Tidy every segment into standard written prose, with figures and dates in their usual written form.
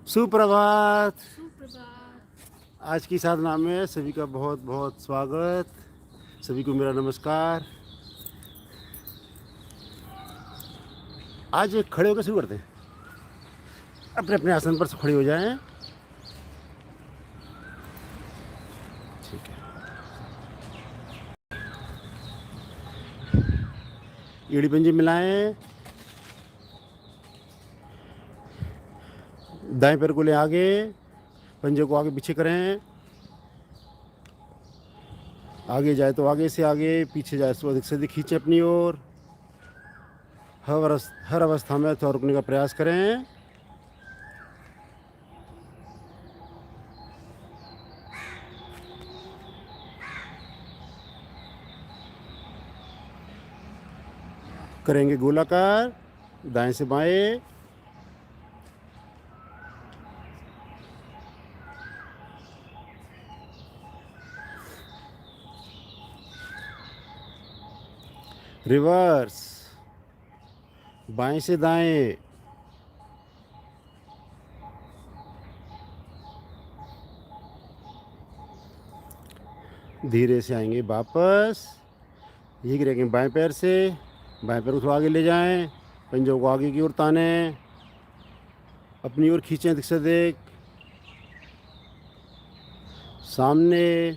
सुप्रभात। सुप्रभात। आज की साधना में सभी का बहुत बहुत स्वागत। सभी को मेरा नमस्कार। आज खड़े होकर शुरू करते हैं। अपने अपने आसन पर खड़े हो जाएं। ठीक है। एड़ी पंजे मिलाएं। दाएं पैर को ले आगे, पंजे को आगे पीछे करें। आगे जाए तो आगे से आगे, पीछे जाए तो अधिक से अधिक खींचें अपनी ओर। हर अवस्था में थोड़ा रुकने का प्रयास करें। करेंगे गोलाकार, दाएं से बाएं। रिवर्स, बाएं से दाएं। धीरे से आएंगे वापस। यही करेंगे बाएं पैर से। बाएं पैर को थोड़ा आगे ले जाएं, पंजों को आगे की ओर तानें, अपनी ओर खींचें अधिक से अधिक। सामने,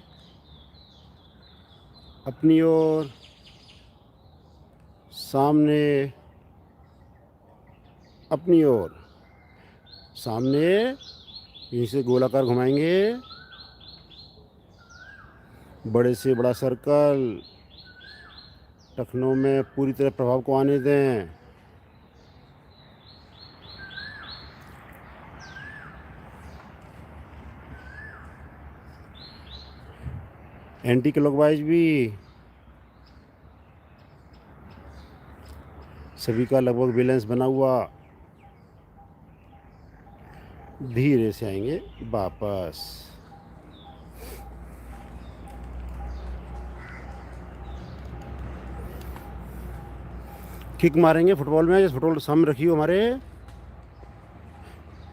अपनी ओर, सामने, अपनी ओर, सामने। यहीं से गोलाकार घुमाएंगे। बड़े से बड़ा सर्कल। टखनों में पूरी तरह प्रभाव को आने दें। एंटी क्लॉकवाइज भी। सभी का लगभग बैलेंस बना हुआ। धीरे से आएंगे वापस। किक मारेंगे फुटबॉल में। जैसे फुटबॉल सामने रखी हो हमारे,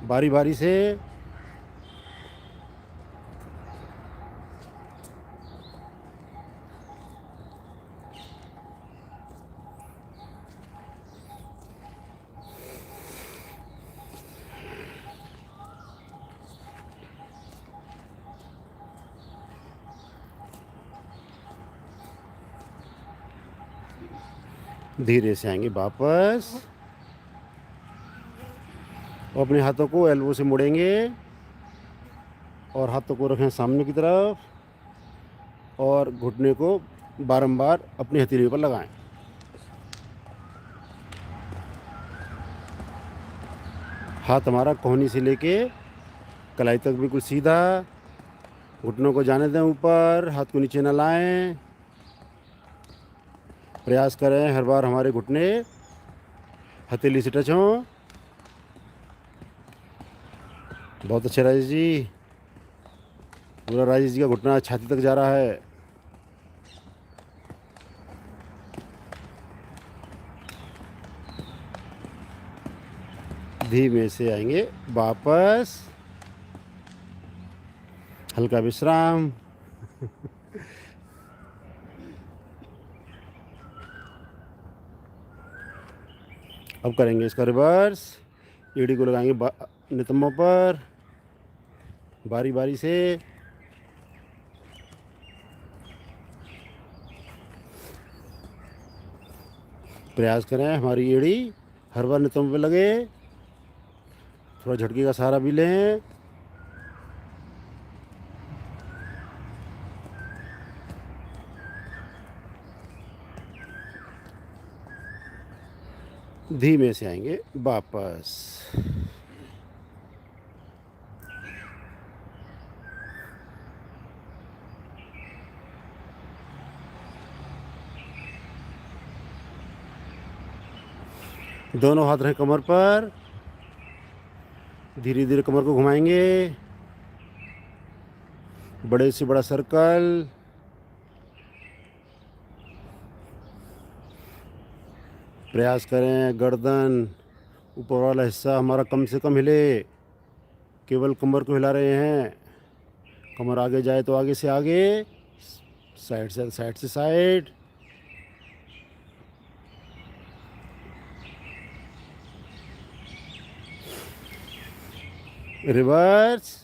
बारी बारी से। धीरे से आएंगे वापस और अपने हाथों को एल्बो से मुड़ेंगे और हाथों को रखें सामने की तरफ और घुटने को बारंबार अपनी हथेली पर लगाएं। हाथ हमारा कोहनी से लेके कलाई तक बिल्कुल सीधा। घुटनों को जाने दें ऊपर, हाथ को नीचे न लाएं। प्रयास करें हर बार हमारे घुटने हथेली से टच हों। बहुत अच्छा राजेश जी। पूरा राजेश जी का घुटना छाती तक जा रहा है। धीमे से आएंगे वापस। हल्का विश्राम। अब करेंगे इसका रिवर्स। एड़ी को लगाएंगे नितंबों पर, बारी बारी से। प्रयास करें हमारी एड़ी हर बार नितंब पे लगे। थोड़ा झटके का सहारा भी लें। धीमे से आएंगे वापस। दोनों हाथ रखें कमर पर। धीरे धीरे कमर को घुमाएंगे। बड़े से बड़ा सर्कल। प्रयास करें गर्दन, ऊपर वाला हिस्सा हमारा कम से कम हिले। केवल कमर को हिला रहे हैं। कमर आगे जाए तो आगे से आगे, साइड से साइड। रिवर्स।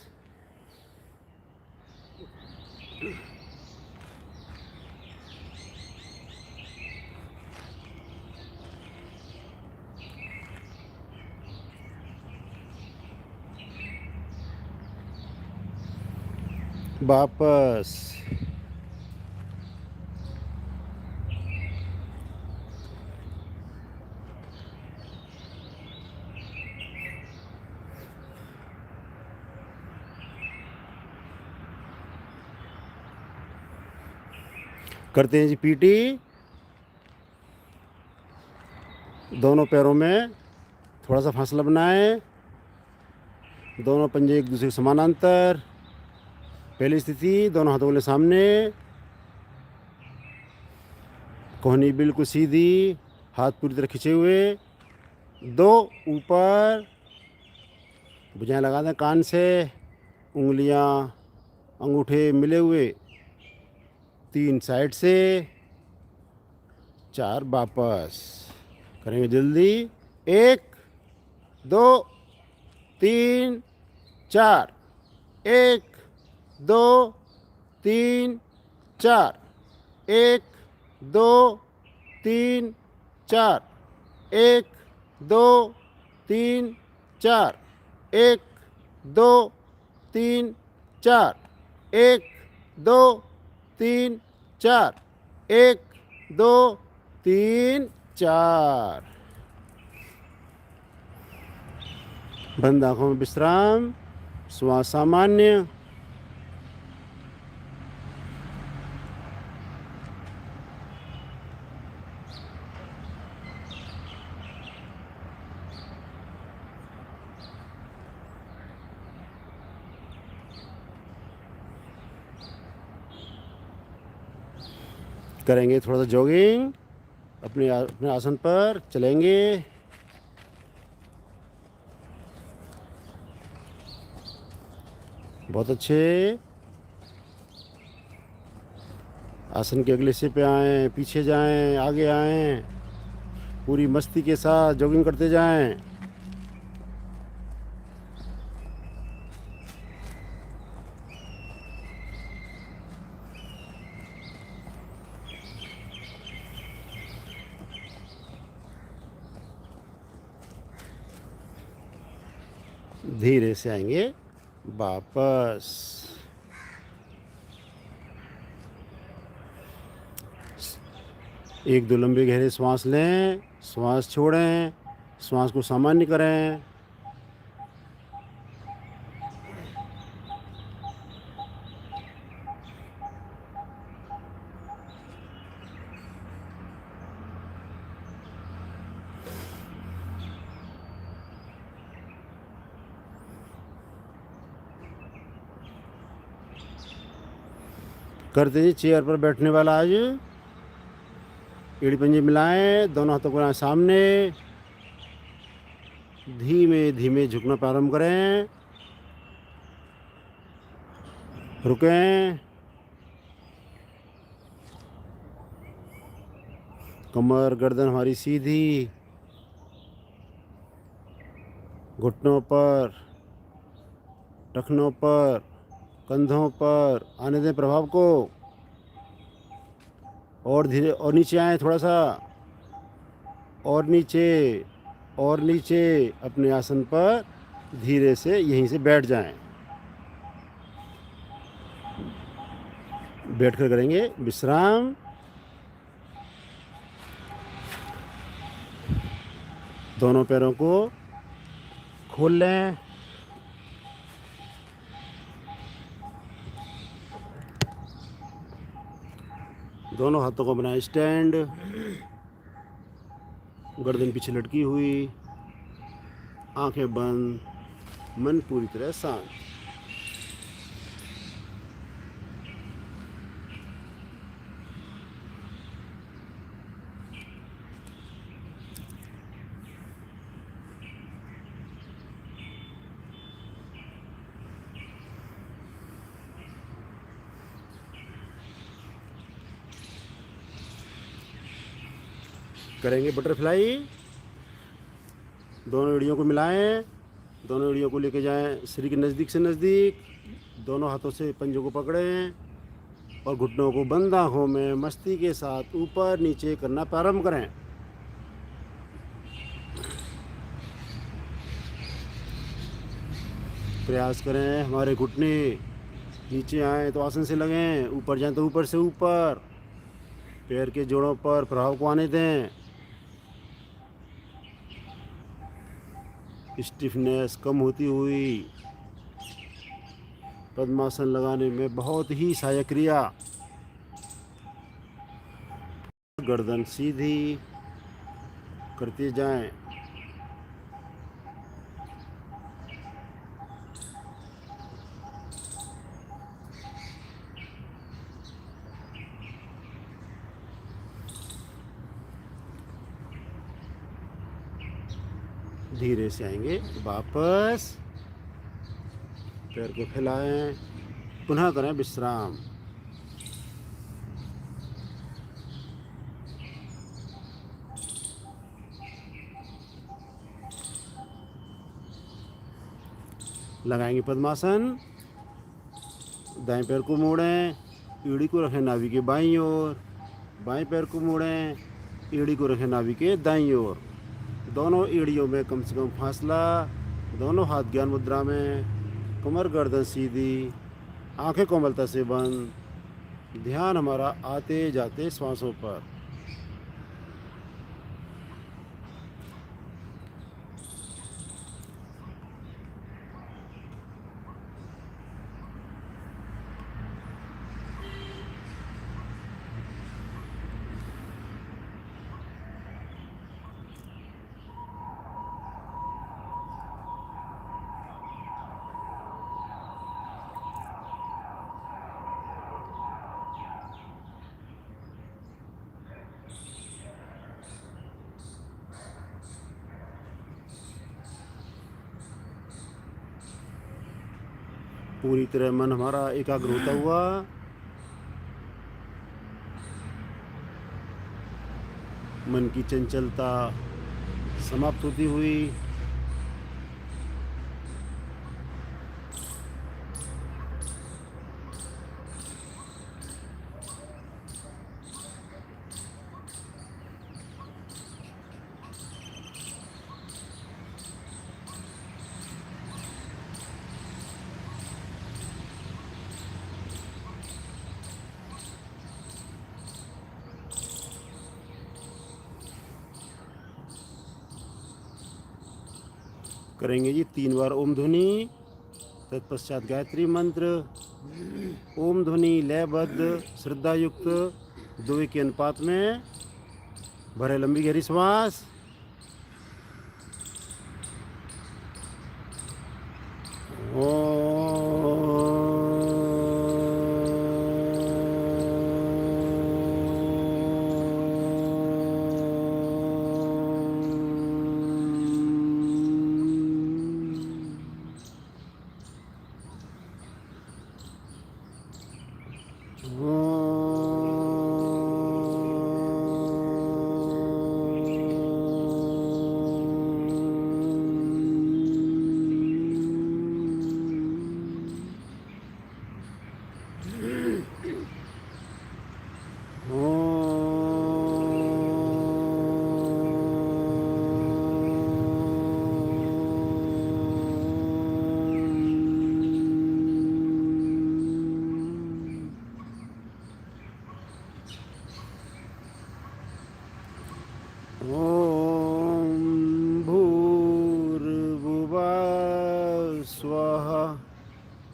वापस। करते हैं जी पीटी। दोनों पैरों में थोड़ा सा फासला बनाएं। दोनों पंजे एक दूसरे के समानांतर। पहली स्थिति, दोनों हाथों के सामने, कोहनी बिल्कुल सीधी, हाथ पूरी तरह खींचे हुए। 2 ऊपर, भुजाएं लगा दें कान से, उंगलियां अंगूठे मिले हुए। 3 साइड से, 4 वापस। करेंगे जल्दी। 1 2 3 4। 1 2 3 4। 1 2 3 4। 1 2 3 4। 1 2 3 4। 1 2 3 4। 1 2 3 4। बंद आंखों में विश्राम, श्वास सामान्य। करेंगे थोड़ा सा जॉगिंग। अपने आसन पर चलेंगे। बहुत अच्छे। आसन के अगले हिस्से पे आएं, पीछे जाएं, आगे आएं। पूरी मस्ती के साथ जॉगिंग करते जाएं। धीरे से आएंगे वापस। एक दो लंबे गहरे श्वास लें, श्वास छोड़ें, श्वास को सामान्य करें। करते जी चेयर पर बैठने वाला आज। एड़ी पंजे मिलाएं, दोनों हाथों को सामने। धीमे धीमे झुकना प्रारंभ करें। रुकें। कमर गर्दन हमारी सीधी। घुटनों पर, टखनों पर, कंधों पर आने दें प्रभाव को। और धीरे, और नीचे आए थोड़ा सा, और नीचे, और नीचे। अपने आसन पर धीरे से यहीं से बैठ जाएं। बैठकर करेंगे विश्राम। दोनों पैरों को खोल लें। दोनों हाथों को बनाएं स्टैंड। गर्दन पीछे लटकी हुई, आंखें बंद, मन पूरी तरह शांत। करेंगे बटरफ्लाई। दोनों एड़ियों को मिलाएं, दोनों एड़ियों को लेके जाएं शरीर के नज़दीक से नज़दीक। दोनों हाथों से पंजों को पकड़ें और घुटनों को बंद आँखों में मस्ती के साथ ऊपर नीचे करना प्रारंभ करें। प्रयास करें हमारे घुटने नीचे आए तो आसन से लगें, ऊपर जाएं तो ऊपर से ऊपर। पैर के जोड़ों पर प्रभाव को आने दें। स्टिफनेस कम होती हुई पद्मासन लगाने में बहुत ही सहायक क्रिया। गर्दन सीधी करते जाएं। धीरे से आएंगे वापस। पैर को फैलाएं, पुनः करें विश्राम। लगाएंगे पद्मासन। दाएं पैर को मोड़ें, एड़ी को रखें नाभि के बाईं ओर। बाएं पैर को मोड़ें, एड़ी को रखें नाभि के दाईं ओर। दोनों एड़ियों में कम से कम फासला। दोनों हाथ ज्ञान मुद्रा में, कमर गर्दन सीधी, आंखें कोमलता से बंद। ध्यान हमारा आते जाते श्वासों पर। पूरी तरह मन हमारा एकाग्र होता हुआ मन की चंचलता समाप्त होती हुई करेंगे जी 3 बार ओम ध्वनि। तत्पश्चात गायत्री मंत्र। ओम ध्वनि लयबद्ध श्रद्धा युक्त 2 के अनुपात में भरे लंबी गहरी श्वास।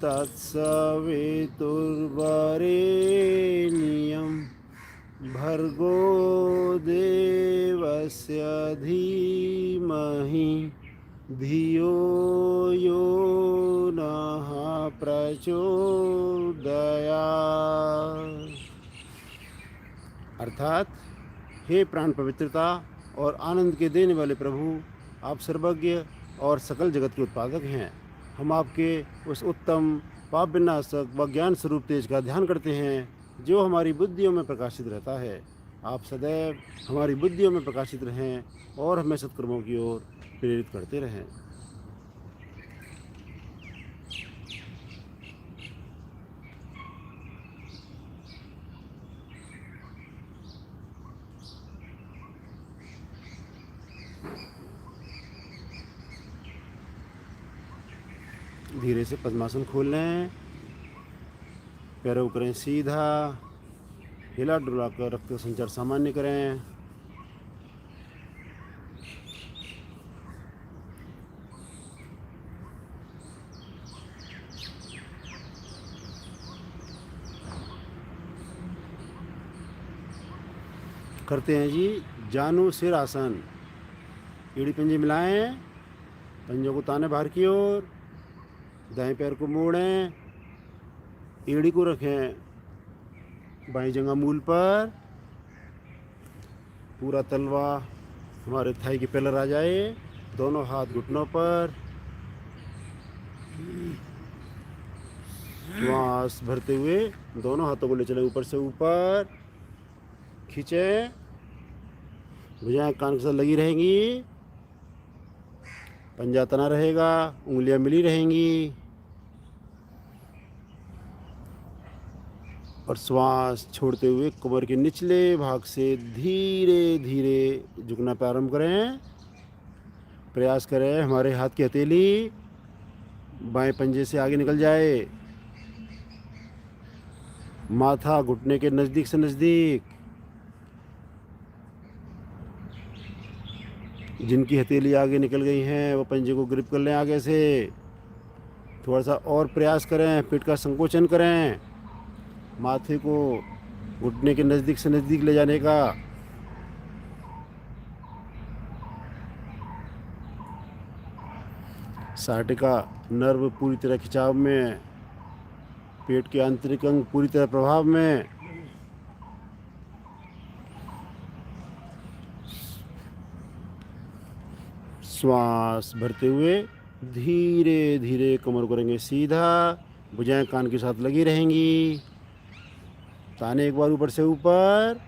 तत्सवितुर्वरेण्यं भर्गो देवस्य धीमहि धियो यो नः प्रचोदयात्। अर्थात हे प्राण पवित्रता और आनंद के देने वाले प्रभु, आप सर्वज्ञ और सकल जगत के उत्पादक हैं। हम आपके उस उत्तम पाप विनाशक व ज्ञान स्वरूप तेज का ध्यान करते हैं जो हमारी बुद्धियों में प्रकाशित रहता है। आप सदैव हमारी बुद्धियों में प्रकाशित रहें और हमें सत्कर्मों की ओर प्रेरित करते रहें। धीरे से पद्मासन खोल लें, पैरों को करें सीधा, हिला डुला कर रक्त संचार सामान्य करें। करते हैं जी जानु सिर आसन। एड़ी पंजे मिलाएं, पंजों को ताने बाहर की ओर, दाएं पैर को मोड़ें, एड़ी को रखें बाईं जंघा मूल पर, पूरा तलवा हमारे थाई के पेलर आ जाए, दोनों हाथ घुटनों पर। श्वास भरते हुए दोनों हाथों को ले चले ऊपर से ऊपर, खींचे, भुजाएं कान के साथ लगी रहेंगी, पंजा तना रहेगा, उंगलियां मिली रहेंगी, और श्वास छोड़ते हुए कमर के निचले भाग से धीरे धीरे झुकना प्रारंभ करें। प्रयास करें हमारे हाथ की हथेली बाएं पंजे से आगे निकल जाए, माथा घुटने के नज़दीक से नज़दीक। जिनकी हथेली आगे निकल गई हैं वो पंजे को ग्रिप कर लें आगे से। थोड़ा सा और प्रयास करें, पेट का संकोचन करें, माथे को घुटने के नज़दीक से नज़दीक ले जाने का। साटिका नर्व पूरी तरह खिंचाव में, पेट के आंतरिक अंग पूरी तरह प्रभाव में। श्वास भरते हुए धीरे धीरे कमर करेंगे सीधा, भुजाएं कान के साथ लगी रहेंगी, ताने एक बार ऊपर से ऊपर,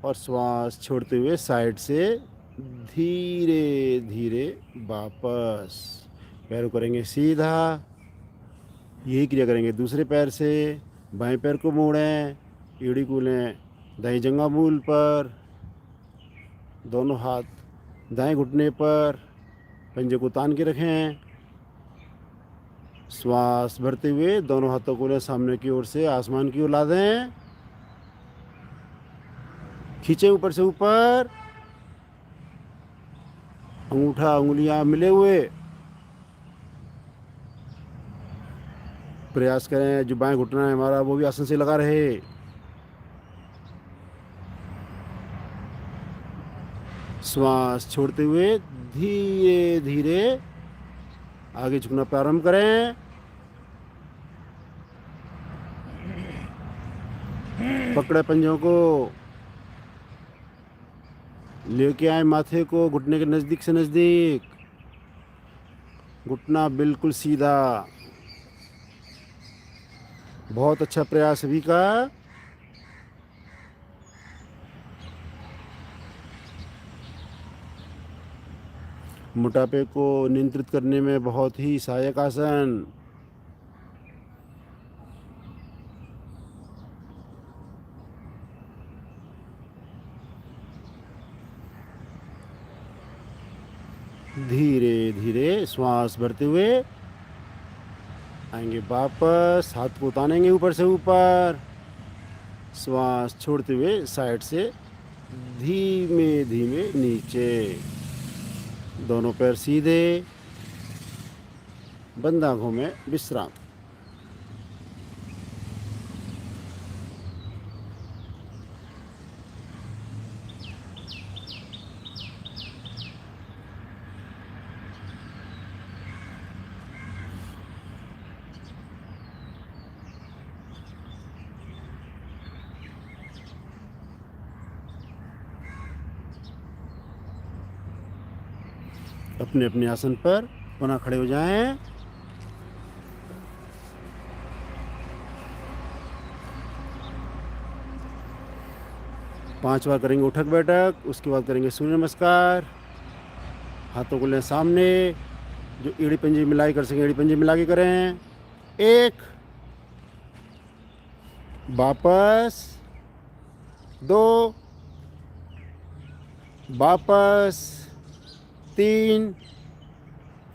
और श्वास छोड़ते हुए साइड से धीरे धीरे वापस। पैर करेंगे सीधा, यही क्रिया करेंगे दूसरे पैर से। बाएं पैर को मोड़ें, एड़ी को लें दाएं जंघा मूल पर, दोनों हाथ दाएं घुटने पर, पंजे को तान के रखें। श्वास भरते हुए दोनों हाथों को लें सामने की ओर से आसमान की ओर ला दें, खींचे ऊपर से ऊपर, अंगूठा उंगलियां मिले हुए। प्रयास करें जो बाएं घुटना है हमारा वो भी आसन से लगा रहे। श्वास छोड़ते हुए धीरे धीरे आगे झुकना प्रारंभ करें। पकड़े पंजों को, लेके आए माथे को घुटने के नज़दीक से नज़दीक, घुटना बिल्कुल सीधा। बहुत अच्छा प्रयास सभी का। मोटापे को नियंत्रित करने में बहुत ही सहायक आसन। धीरे धीरे श्वास भरते हुए आएंगे वापस, हाथ को तानेंगे ऊपर से ऊपर, श्वास छोड़ते हुए साइड से धीमे धीमे नीचे, दोनों पैर सीधे, बंद आंखों में विश्राम। अपने अपने आसन पर पुनः खड़े हो जाएं। 5 बार करेंगे उठक बैठक। उसके बाद करेंगे सूर्य नमस्कार। हाथों को लें सामने, जो एड़ी पंजे मिला के कर सकें एड़ी पंजे मिला के करें। 1, वापस 2, वापस 3,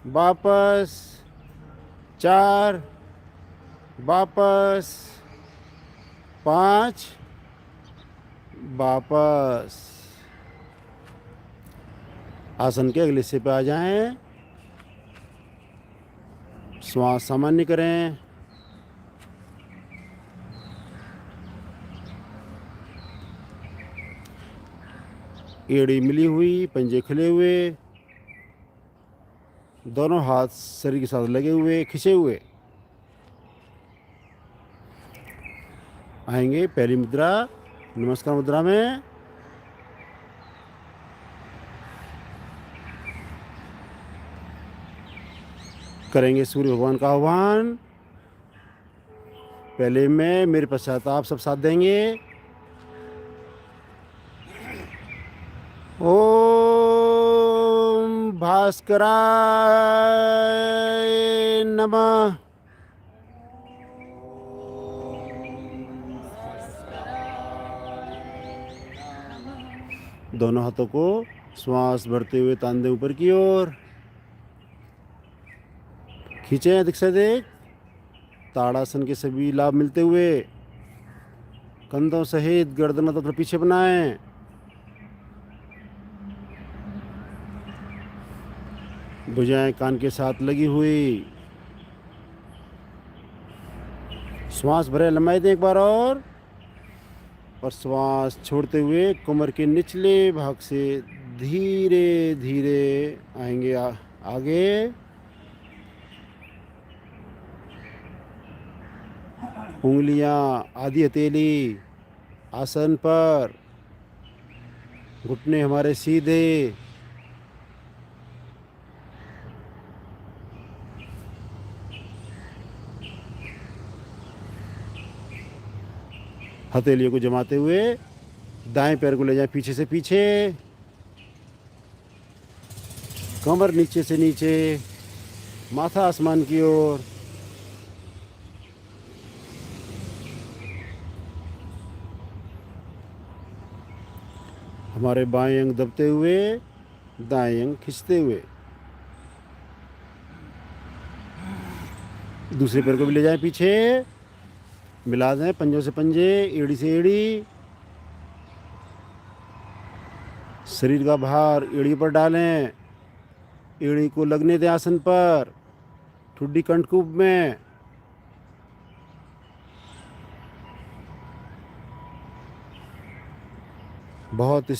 वापस 4, वापस 5, वापस। आसन के अगले हिस्से पे आ जाएं। श्वास सामान्य करें। एड़ी मिली हुई, पंजे खुले हुए, दोनों हाथ शरीर के साथ लगे हुए, खिंचे हुए। आएंगे पहली मुद्रा नमस्कार मुद्रा में। करेंगे सूर्य भगवान का आह्वान। पहले में मेरे पश्चात आप सब साथ देंगे। ओम भास्कराय नमः। दोनों हाथों को श्वास भरते हुए तान दें ऊपर की ओर। खींचें अधिक से अधिक। ताड़ासन के सभी लाभ मिलते हुए कंधों सहित गर्दन तथा पीछे बनाएं। भुजाएं कान के साथ लगी हुई। श्वास भरे लंबाई दें एक बार और श्वास छोड़ते हुए कमर के निचले भाग से धीरे धीरे आएंगे आगे। उंगलियां आधी हथेली आसन पर, घुटने हमारे सीधे। हथेलियों को जमाते हुए दाएं पैर को ले जाएं पीछे से पीछे, कमर नीचे से नीचे, माथा आसमान की ओर। हमारे बाएं अंग दबते हुए, दाएं अंग खींचते हुए। दूसरे पैर को भी ले जाएं पीछे, मिला दें पंजों से पंजे, एड़ी से एड़ी। शरीर का भार एड़ी पर डालें। एड़ी को लगने दें आसन पर, ठुड्डी कंठकूप में। बहुत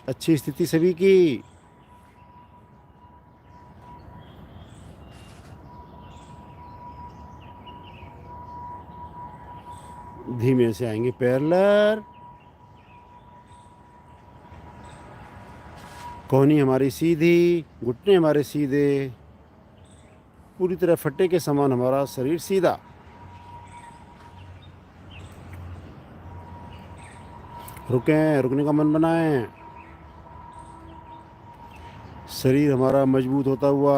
अच्छी स्थिति सभी की। धीमे से आएंगे पैरेलल। कोहनी हमारी सीधी, घुटने हमारे सीधे, पूरी तरह फट्टे के समान हमारा शरीर सीधा। रुकें, रुकने का मन बनाएं। शरीर हमारा मजबूत होता हुआ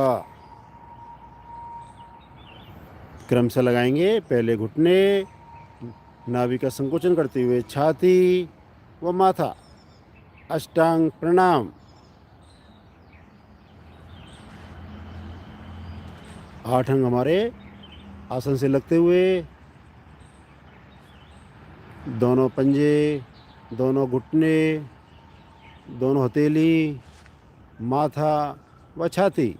क्रम से लगाएंगे। पहले घुटने, नाभि का संकोचन करते हुए छाती व माथा। अष्टांग प्रणाम। 8 अंग हमारे आसन से लगते हुए, दोनों पंजे, दोनों घुटने, दोनों हथेली, माथा व छाती।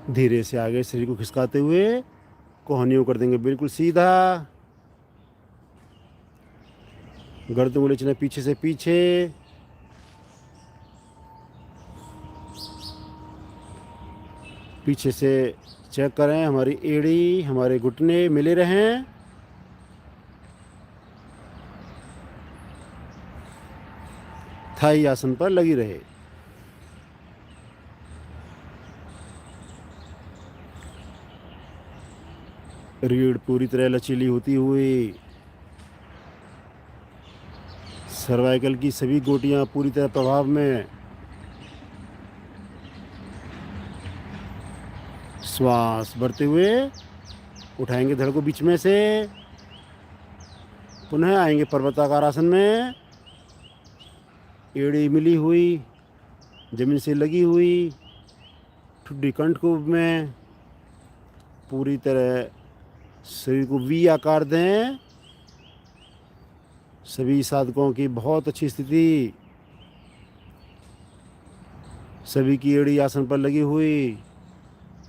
धीरे से आगे शरीर को खिसकाते हुए कोहनियों कर देंगे बिल्कुल सीधा। गर्दन को ले चलें पीछे से पीछे। पीछे से चेक करें हमारी एड़ी हमारे घुटने मिले रहें। थाई आसन पर लगी रहे। रीढ़ पूरी तरह लचीली होती हुई, सर्वाइकल की सभी गोटियां पूरी तरह प्रभाव में। श्वास भरते हुए उठाएंगे धड़ को बीच में से, पुनः आएंगे पर्वताकार आसन में। एड़ी मिली हुई, जमीन से लगी हुई, ठुड्डी कंठकूप में, पूरी तरह शरीर को वी आकार दें। सभी साधकों की बहुत अच्छी स्थिति, सभी की एड़ी आसन पर लगी हुई,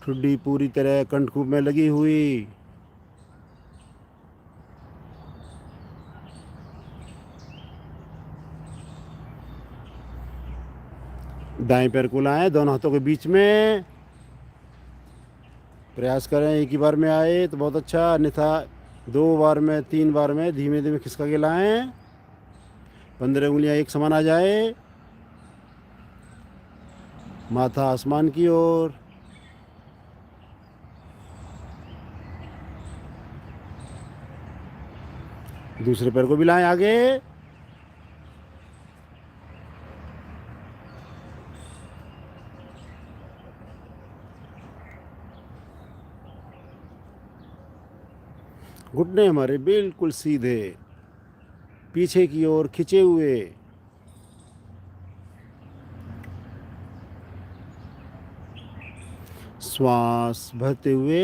ठुड्डी पूरी तरह कंठकूप में लगी हुई। दाएं पैर को लाएं दोनों हाथों के बीच में। प्रयास करें एक ही बार में आए तो बहुत अच्छा, अन्यथा 2 बार में 3 बार में धीमे धीमे खिसका के लाएं। 15 उंगलियां एक समान आ जाए। माथा आसमान की ओर। दूसरे पैर को भी लाएं आगे। घुटने हमारे बिल्कुल सीधे पीछे की ओर खिंचे हुए। श्वास भरते हुए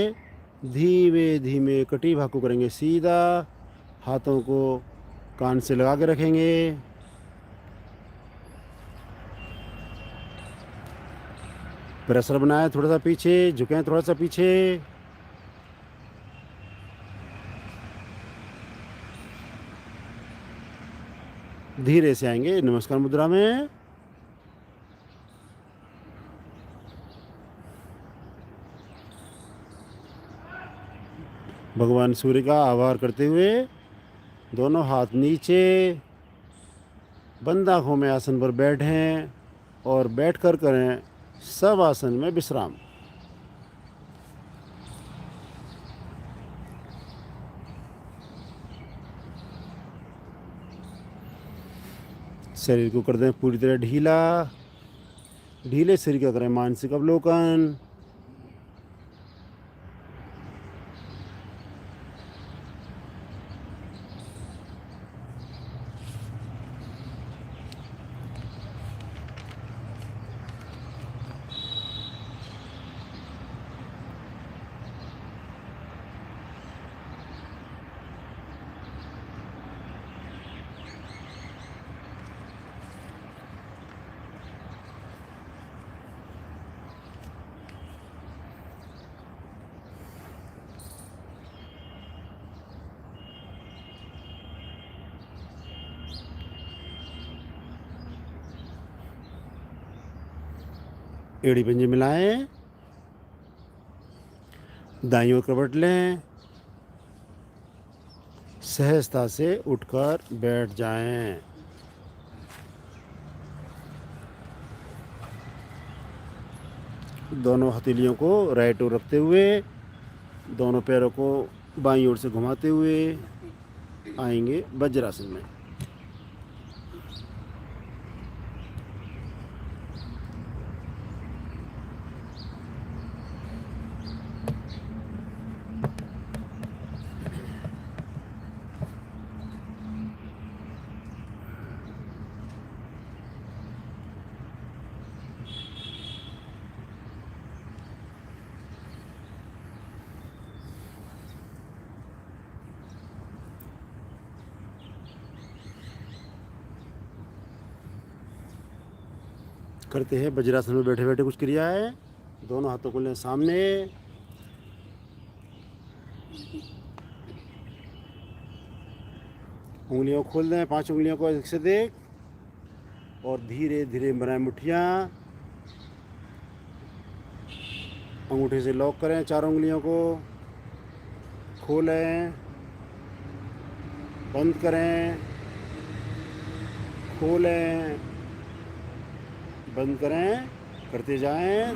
धीमे धीमे कटी भाग को करेंगे सीधा। हाथों को कान से लगा के रखेंगे। प्रेशर बनाएं, थोड़ा सा पीछे झुकें, थोड़ा सा पीछे। धीरे से आएंगे नमस्कार मुद्रा में। भगवान सूर्य का आभार करते हुए दोनों हाथ नीचे बंद आँखों में आसन पर बैठें और बैठकर करें सब आसन में विश्राम। शरीर को कर दें पूरी तरह ढीला। ढीले शरीर का करें मानसिक अवलोकन। एड़ी पंजे मिलाएं, दाईं ओर करवट लें, सहजता से उठकर बैठ जाएं। दोनों हथेलियों को राइट ओर रखते हुए दोनों पैरों को बाईं ओर से घुमाते हुए आएंगे वज्रासन में। करते हैं वज्रासन में बैठे बैठे कुछ क्रिया है। दोनों हाथों को लें सामने, उंगलियों को खोल दें, 5 उंगलियों को एक से देख, और धीरे धीरे बनाएं मुठ्ठियाँ। अंगूठे से लॉक करें चारों उंगलियों को, खोलें, बंद करें, खोलें, बंद करें, करते जाएं।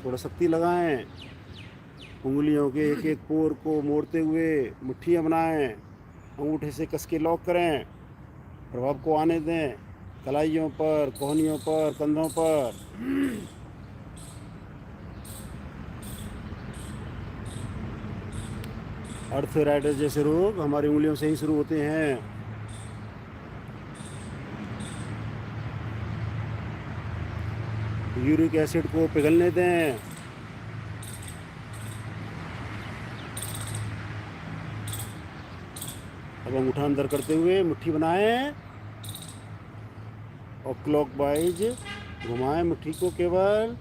थोड़ा शक्ति लगाएं। उंगलियों के एक एक पोर को मोड़ते हुए मुट्ठियाँ बनाएं। अंगूठे से कस के लॉक करें। प्रभाव को आने दें, कलाइयों पर, कोहनियों पर, कंधों पर। आर्थराइटिस जैसे रोग हमारी उंगलियों से ही शुरू होते हैं। यूरिक एसिड को पिघलने दें। अब अंगूठा अंदर करते हुए मुट्ठी बनाएं और क्लॉकवाइज घुमाएं मुट्ठी को केवल।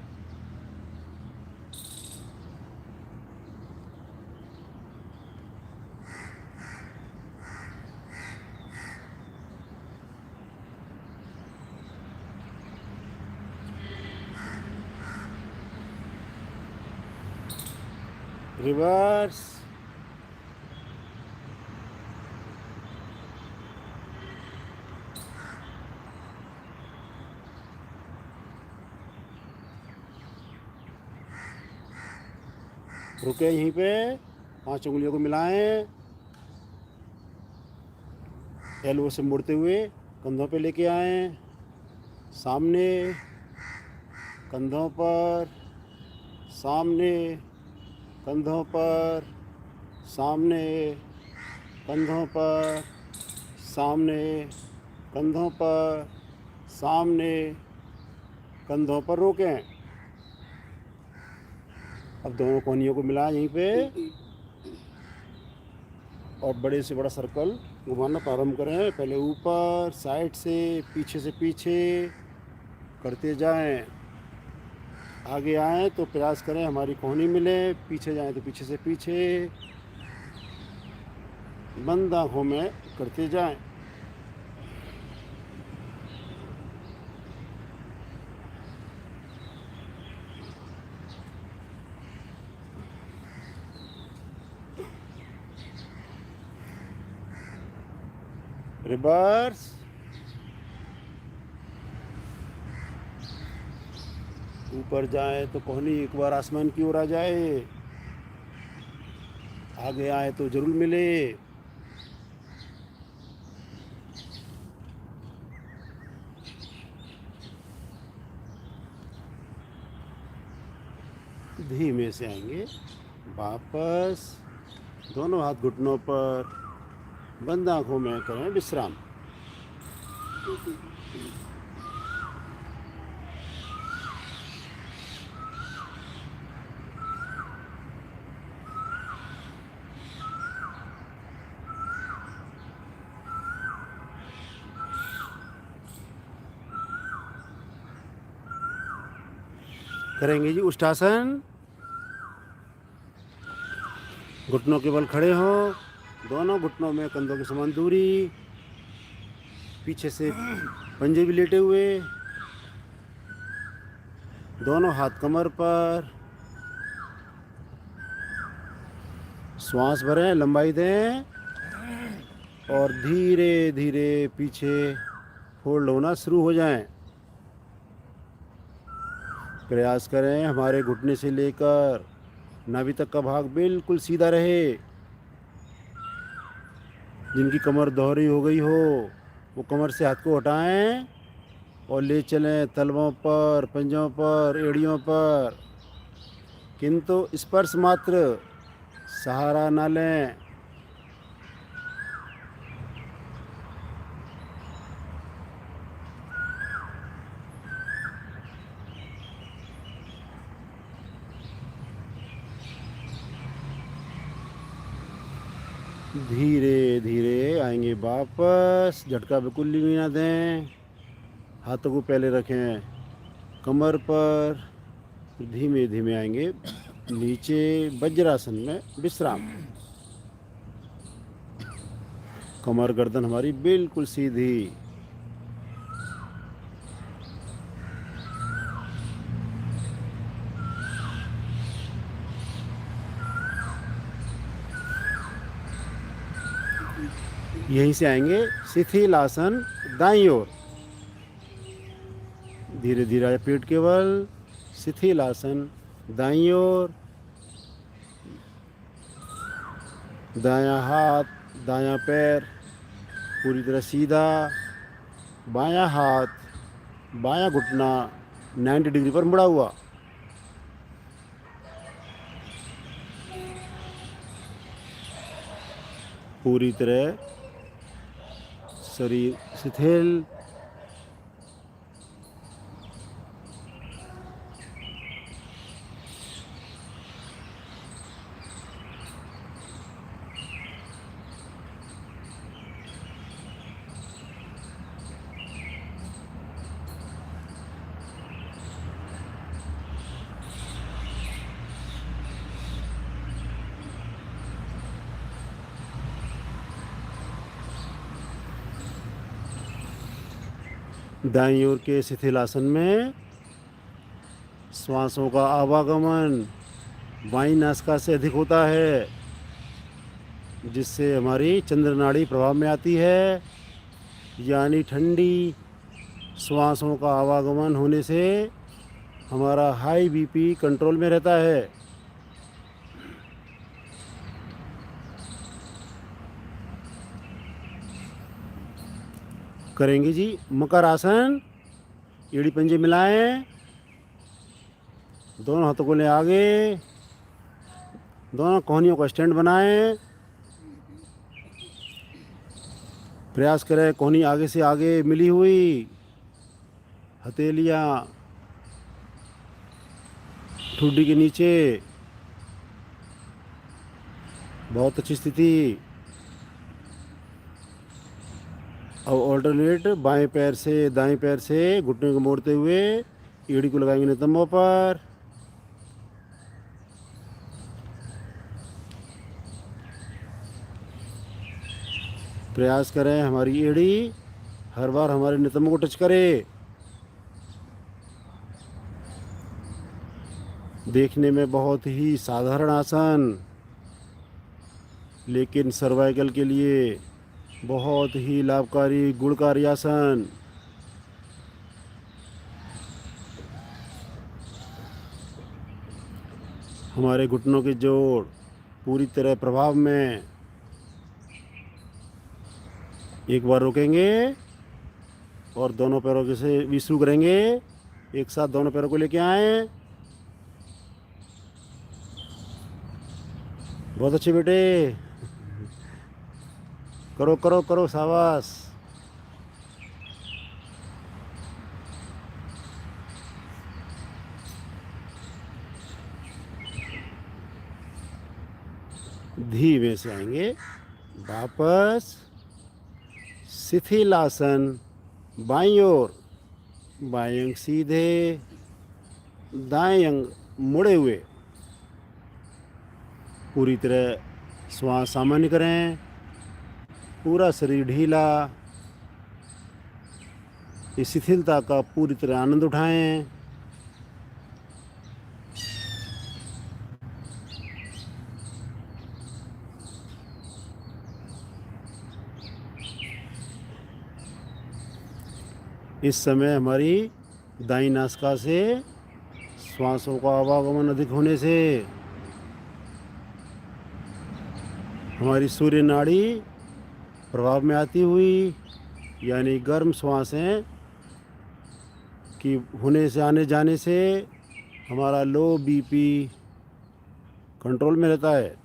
रिवर्स। रुके यहीं पे, 5 उंगलियों को मिलाएं। एल्बो से मुड़ते हुए कंधों पे लेके आएं, सामने, कंधों पर, सामने, कंधों पर, सामने, कंधों पर, सामने, कंधों पर, सामने, कंधों पर। रोकें। अब दोनों कोहनियों को मिलाएं यहीं पे और बड़े से बड़ा सर्कल घुमाना प्रारंभ करें। पहले ऊपर, साइड से पीछे करते जाएं। आगे आएँ तो प्रयास करें हमारी कोहनी मिले, पीछे जाएं तो पीछे से पीछे, बंद आँखों में करते जाएं। रिवर्स। ऊपर जाए तो कोहनी एक बार आसमान की ओर आ जाए, आगे आए तो जरूर मिले। धीमे से आएंगे वापस। दोनों हाथ घुटनों पर, बंद आंखों में करें विश्राम। करेंगे जी उष्टासन। घुटनों के बल खड़े हों, दोनों घुटनों में कंधों की समान दूरी, पीछे से पंजे भी लेटे हुए, दोनों हाथ कमर पर। श्वास भरें, लंबाई दें और धीरे धीरे पीछे फोल्ड होना शुरू हो जाएं। प्रयास करें हमारे घुटने से लेकर नाभि तक का भाग बिल्कुल सीधा रहे। जिनकी कमर दोहरी हो गई हो वो कमर से हाथ को हटाएं और ले चलें तलवों पर, पंजों पर, एड़ियों पर, किंतु स्पर्श मात्र, सहारा ना लें। धीरे धीरे आएंगे वापस। झटका बिल्कुल भी ना दें। हाथों को पहले रखें कमर पर, धीमे धीमे आएंगे नीचे वज्रासन में विश्राम। कमर गर्दन हमारी बिल्कुल सीधी। यहीं से आएंगे शिथिल आसन दाईं ओर। धीरे धीरे आए पेट के बल, शिथिल आसन दाईं ओर। दायां हाथ, दायां पैर पूरी तरह सीधा, बायां हाथ, बायां घुटना 90 डिग्री पर मुड़ा हुआ। पूरी तरह शरीर शिथिल। दाईं ओर के शिथिल आसन में श्वासों का आवागमन बाईं नासिका से अधिक होता है, जिससे हमारी चंद्र नाड़ी प्रभाव में आती है। यानी ठंडी श्वासों का आवागमन होने से हमारा हाई बीपी कंट्रोल में रहता है। करेंगे जी मकर आसन। एड़ी पंजे मिलाएं, दोनों हाथों को ले आगे, दोनों कोहनियों का स्टैंड बनाएं। प्रयास करें कोहनी आगे से आगे मिली हुई, हथेलियाँ ठुड्डी के नीचे। बहुत अच्छी स्थिति। अब ऑल्टरनेट बाएं पैर से दाएं पैर से घुटने को मोड़ते हुए एड़ी को लगाएंगे नितंबों पर। प्रयास करें हमारी एड़ी हर बार हमारे नितंबों को टच करे। देखने में बहुत ही साधारण आसन, लेकिन सर्वाइकल के लिए बहुत ही लाभकारी गुणकारी आसन। हमारे घुटनों के जोड़ पूरी तरह प्रभाव में। एक बार रोकेंगे और दोनों पैरों के से भी शुरू करेंगे। एक साथ दोनों पैरों को लेके आए। बहुत अच्छे बेटे, करो करो करो, शाबाश। धीमे से आएंगे वापस शिथिल आसन बाईं ओर। बाएं अंग सीधे, दाएं अंग मुड़े हुए। पूरी तरह श्वास सामान्य करें, पूरा शरीर ढीला। इस शिथिलता का पूरी तरह आनंद उठाएं। इस समय हमारी दाईं नासिका से श्वासों का आवागमन अधिक होने से हमारी सूर्य नाड़ी प्रभाव में आती हुई, यानी गर्म श्वासें की होने से आने जाने से हमारा लो बीपी कंट्रोल में रहता है।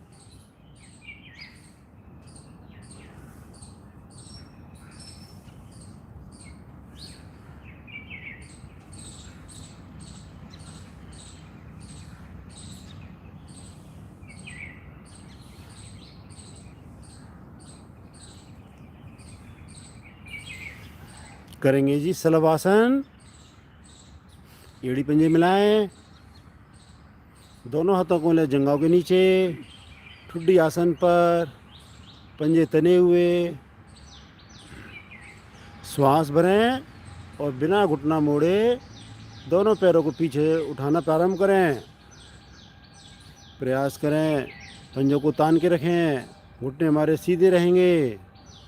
करेंगे जी शलभासन। एड़ी पंजे मिलाएं, दोनों हाथों को ले जंघाओं के नीचे, ठुड्डी आसन पर, पंजे तने हुए। श्वास भरें और बिना घुटना मोड़े दोनों पैरों को पीछे उठाना प्रारंभ करें। प्रयास करें पंजों को तान के रखें, घुटने हमारे सीधे रहेंगे।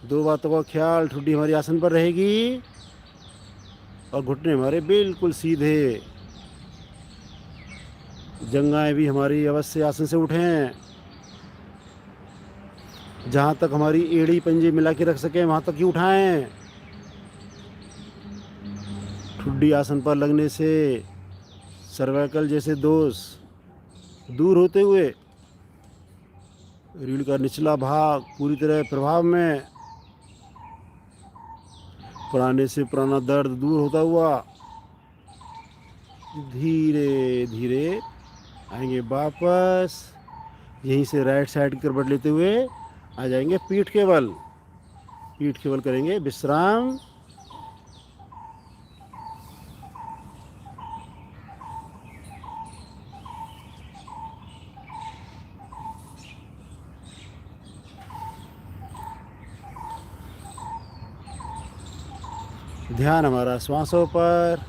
दो बातों का ख्याल, ठुड्डी हमारी आसन पर रहेगी और घुटने हमारे बिल्कुल सीधे। जंघाएं भी हमारी अवश्य आसन से उठें। जहाँ तक हमारी एड़ी पंजे मिला के रख सकें वहाँ तक ही उठाएं। ठुड्डी आसन पर लगने से सर्वाइकल जैसे दोष दूर होते हुए रीढ़ का निचला भाग पूरी तरह प्रभाव में, पुराने से पुराना दर्द दूर होता हुआ धीरे धीरे आएंगे वापस। यहीं से राइट साइड की करवट लेते हुए आ जाएंगे पीठ के बल। पीठ के बल करेंगे विश्राम। ध्यान हमारा श्वासों पर।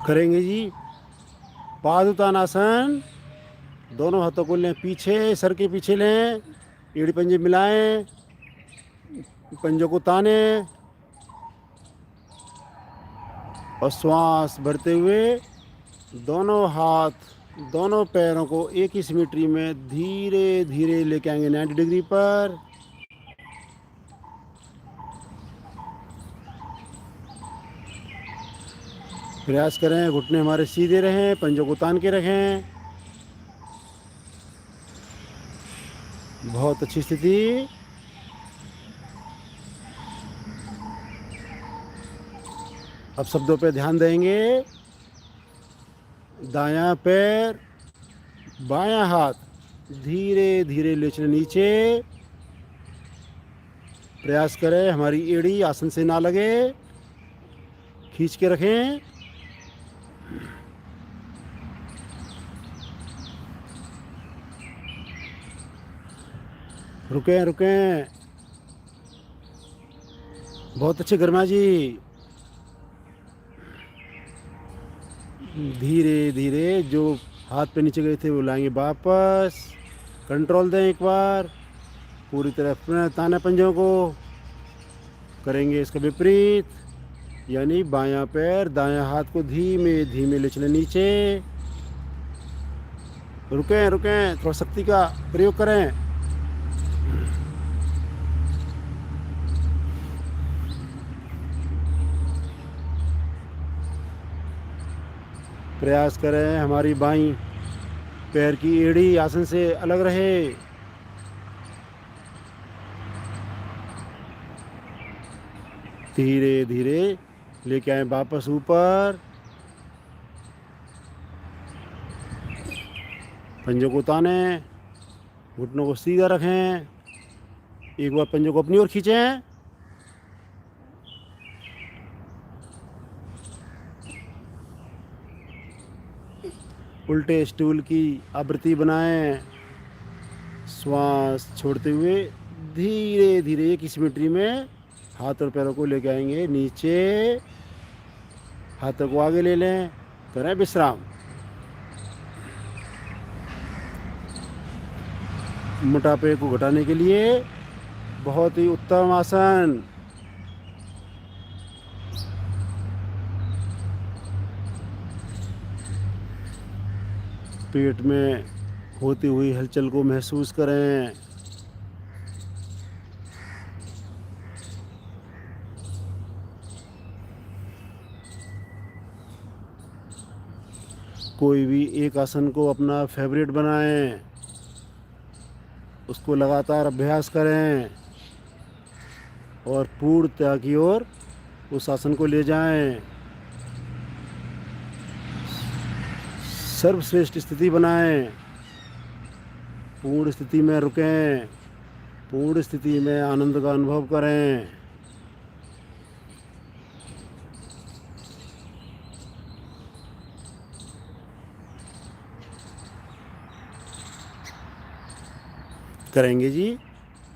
करेंगे जी पादुतानासन। दोनों हाथों को लें पीछे, सर के पीछे लें, एड़ी पंजे मिलाएं, पंजों को ताने और श्वास भरते हुए दोनों हाथ दोनों पैरों को एक ही सिमेट्री में धीरे धीरे लेके आएंगे 90 डिग्री पर। प्रयास करें घुटने हमारे सीधे रहें, पंजों को तान के रखें। बहुत अच्छी स्थिति। अब शब्दों पे ध्यान देंगे। दायां पैर, बायां हाथ धीरे धीरे ले चलें नीचे। प्रयास करें हमारी एड़ी आसन से ना लगे, खींच के रखें। रुकें रुकें। बहुत अच्छे गर्मा जी। धीरे धीरे जो हाथ पे नीचे गए थे वो लाएंगे वापस। कंट्रोल दें एक बार। पूरी तरह ताने पंजों को। करेंगे इसका विपरीत, यानी बायां पैर दायां हाथ को धीमे धीमे ले चलें नीचे। रुकें रुकें, थोड़ा शक्ति का प्रयोग करें। प्रयास करें हमारी बाईं पैर की एड़ी आसन से अलग रहे। धीरे धीरे लेके आए वापस ऊपर। पंजों को ताने, घुटनों को सीधा रखें। एक बार पंजों को अपनी ओर खींचें। उल्टे स्टूल की आवृत्ति बनाएं। श्वास छोड़ते हुए धीरे धीरे एक सिमेट्री में हाथ और पैरों को लेके आएंगे नीचे। हाथों को आगे ले लें, करें विश्राम। मोटापे को घटाने के लिए बहुत ही उत्तम आसन। पेट में होती हुई हलचल को महसूस करें। कोई भी एक आसन को अपना फेवरेट बनाएं, उसको लगातार अभ्यास करें और पूर्णता की ओर उस आसन को ले जाएं। सर्वश्रेष्ठ स्थिति बनाएं। पूर्ण स्थिति में रुकें। पूर्ण स्थिति में आनंद का अनुभव करें। करेंगे जी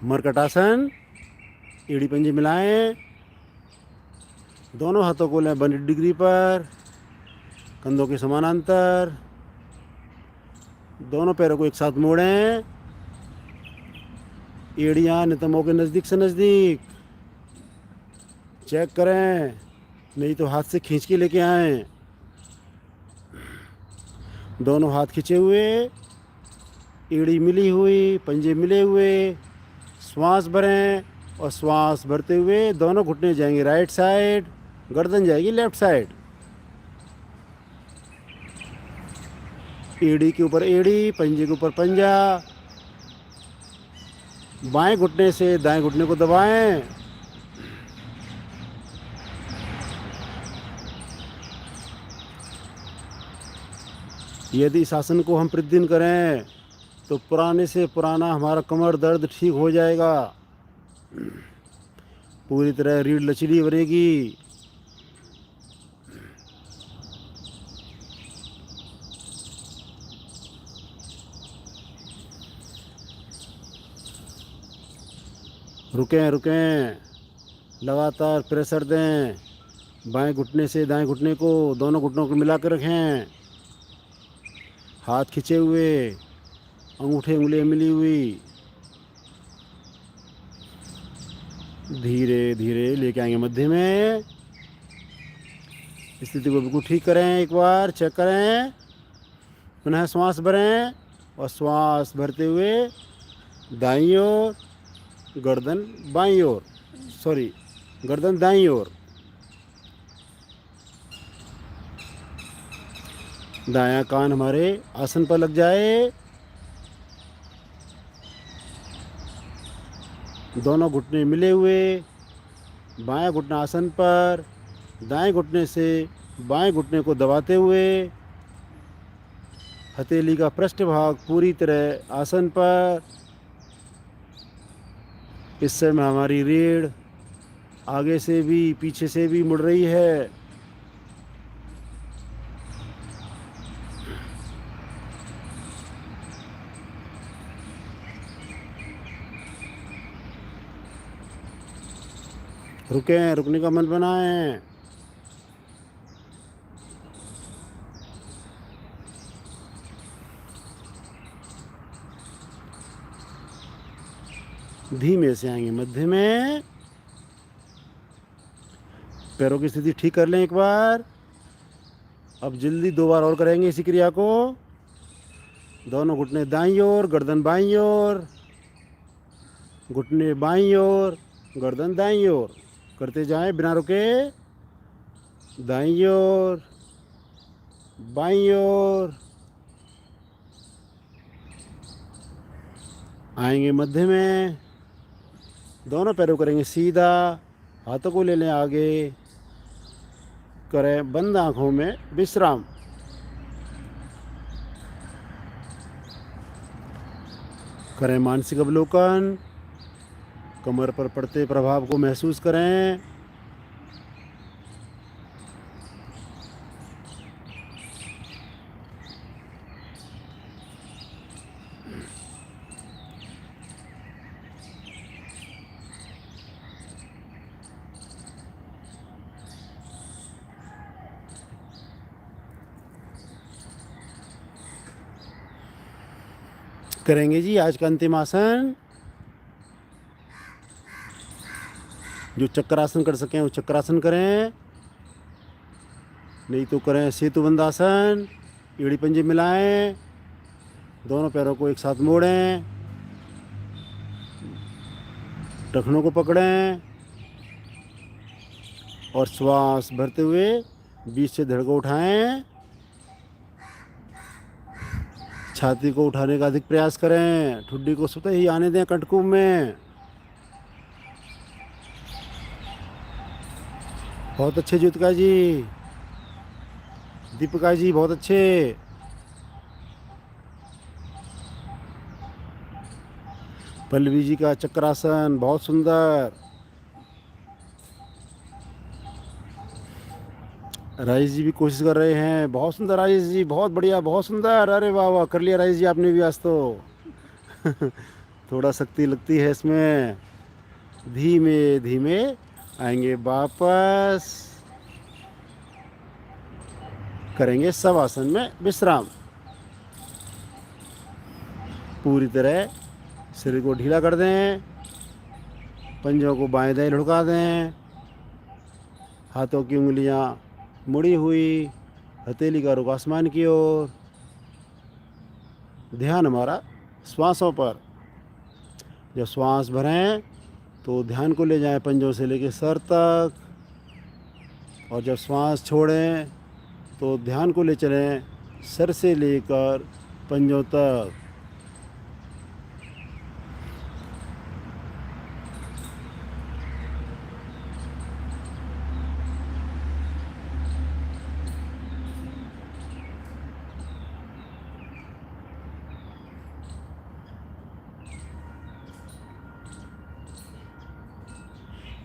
मरकटासन। एड़ी पंजे मिलाएं, दोनों हाथों को लें 180 डिग्री पर, कंधों के समानांतर, दोनों पैरों को एक साथ मोड़ें, एड़ियाँ नितंबों के नज़दीक से नज़दीक। चेक करें, नहीं तो हाथ से खींच के लेके आएं। दोनों हाथ खींचे हुए, एड़ी मिली हुई, पंजे मिले हुए। श्वास भरें और श्वास भरते हुए दोनों घुटने जाएंगे राइट साइड, गर्दन जाएगी लेफ्ट साइड। एड़ी के ऊपर एड़ी, पंजे के ऊपर पंजा। बाएं घुटने से दाएं घुटने को दबाएं। यदि इस आसन को हम प्रतिदिन करें तो पुराने से पुराना हमारा कमर दर्द ठीक हो जाएगा। पूरी तरह रीढ़ लचीली बनेगी। रुकें रुकें, लगातार प्रेशर दें। बाएं घुटने से दाएं घुटने को, दोनों घुटनों को मिला कर रखें। हाथ खींचे हुए, अंगूठे उंगलियां मिली हुई। धीरे धीरे लेके आएंगे मध्य में। स्थिति को बिल्कुल ठीक करें। एक बार चेक करें, पुनः श्वास भरें और श्वास भरते हुए दाईं ओर, गर्दन बाईं ओर, गर्दन दाईं ओर। दायां कान हमारे आसन पर लग जाए। दोनों घुटने मिले हुए, बायां घुटना आसन पर, दाएं घुटने से बाएं घुटने को दबाते हुए। हथेली का पृष्ठ भाग पूरी तरह आसन पर। इस समय हमारी रीढ़ आगे से भी पीछे से भी मुड़ रही है। रुकें, रुकने का मन बनाएं। धीमे से आएंगे मध्य में। पैरों की स्थिति ठीक कर लें एक बार। अब जल्दी 2 बार और करेंगे इसी क्रिया को। दोनों घुटने दाईं ओर, गर्दन बाईं ओर, घुटने बाईं ओर, गर्दन दाईं ओर करते जाएं बिना रुके। दाईं ओर, बाईं ओर। आएंगे मध्य में। दोनों पैरों करेंगे सीधा, हाथों को ले लें आगे। करें बंद आंखों में विश्राम। करें मानसिक अवलोकन। कमर पर पड़ते प्रभाव को महसूस करें। करेंगे जी आज का अंतिम आसन। जो चक्रासन कर सकें वो चक्रासन करें, नहीं तो करें सेतुबंद आसन। एड़ी पंजे मिलाएं, दोनों पैरों को एक साथ मोड़ें, टखनों को पकड़ें और श्वास भरते हुए बीच से धड़ को उठाएं। छाती को उठाने का अधिक प्रयास करें। ठुड्डी को स्वतः ही आने दें कंठकुंभ में। बहुत अच्छे ज्योतिका जी, दीपिका जी, बहुत अच्छे। पल्लवी जी का चक्रासन बहुत सुंदर। राजेश जी भी कोशिश कर रहे हैं, बहुत सुंदर राजेश जी, बहुत बढ़िया, बहुत सुंदर। अरे वाह वाह, कर लिया राजेश जी आपने भी आज तो। थोड़ा शक्ति लगती है इसमें। धीमे धीमे आएंगे वापस, करेंगे शवासन में विश्राम। पूरी तरह शरीर को ढीला कर दें, पंजों को बाएं दाएं लुढ़का दें, हाथों की उंगलियां मुड़ी हुई, हथेली का रुख आसमान की ओर। ध्यान हमारा श्वासों पर। जब श्वास भरें तो ध्यान को ले जाएं पंजों से लेकर सर तक, और जब श्वास छोड़ें तो ध्यान को ले चलें सर से लेकर पंजों तक।